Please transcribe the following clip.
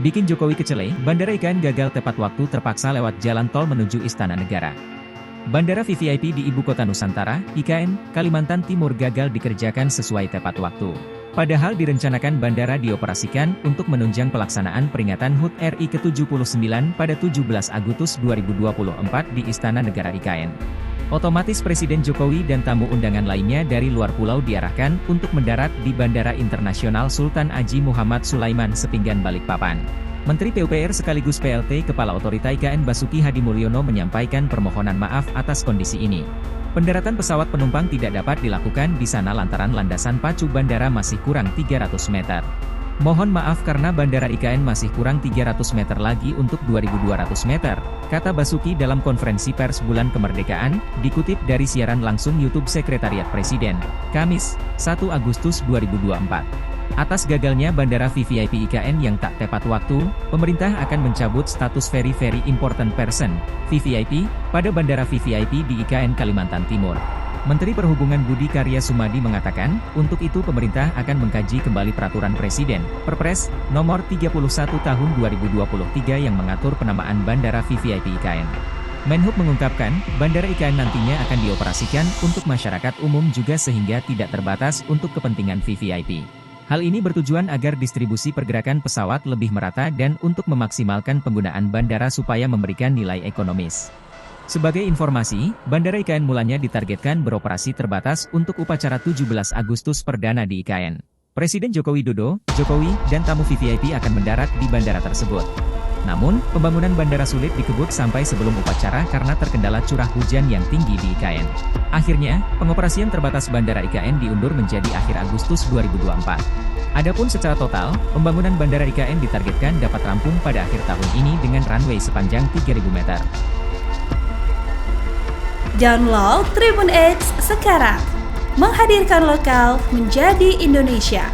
Bikin Jokowi kecele, Bandara IKN gagal tepat waktu terpaksa lewat jalan tol menuju Istana Negara. Bandara VVIP di Ibu Kota Nusantara, IKN, Kalimantan Timur gagal dikerjakan sesuai tepat waktu. Padahal direncanakan bandara dioperasikan untuk menunjang pelaksanaan peringatan HUT RI ke-79 pada 17 Agustus 2024 di Istana Negara IKN. Otomatis Presiden Jokowi dan tamu undangan lainnya dari luar pulau diarahkan untuk mendarat di Bandara Internasional Sultan Haji Muhammad Sulaiman Sepinggan Balikpapan. Menteri PUPR sekaligus PLT Kepala Otorita IKN Basuki Hadi Mulyono menyampaikan permohonan maaf atas kondisi ini. Pendaratan pesawat penumpang tidak dapat dilakukan di sana lantaran landasan pacu bandara masih kurang 300 meter. Mohon maaf karena Bandara IKN masih kurang 300 meter lagi untuk 2.200 meter, kata Basuki dalam konferensi pers bulan kemerdekaan, dikutip dari siaran langsung YouTube Sekretariat Presiden, Kamis, 1 Agustus 2024. Atas gagalnya Bandara VVIP IKN yang tak tepat waktu, pemerintah akan mencabut status Very Important Person, VVIP, pada Bandara VVIP di IKN Kalimantan Timur. Menteri Perhubungan Budi Karya Sumadi mengatakan, untuk itu pemerintah akan mengkaji kembali Peraturan Presiden, Perpres, Nomor 31 Tahun 2023 yang mengatur penamaan Bandara VVIP IKN. Menhub mengungkapkan, Bandara IKN nantinya akan dioperasikan untuk masyarakat umum juga sehingga tidak terbatas untuk kepentingan VVIP. Hal ini bertujuan agar distribusi pergerakan pesawat lebih merata dan untuk memaksimalkan penggunaan bandara supaya memberikan nilai ekonomis. Sebagai informasi, Bandara IKN mulanya ditargetkan beroperasi terbatas untuk upacara 17 Agustus perdana di IKN. Presiden Joko Widodo, Jokowi, dan tamu VVIP akan mendarat di bandara tersebut. Namun, pembangunan bandara sulit dikebut sampai sebelum upacara karena terkendala curah hujan yang tinggi di IKN. Akhirnya, pengoperasian terbatas Bandara IKN diundur menjadi akhir Agustus 2024. Adapun secara total, pembangunan Bandara IKN ditargetkan dapat rampung pada akhir tahun ini dengan runway sepanjang 3.000 meter. Download Tribun X sekarang, menghadirkan lokal menjadi Indonesia.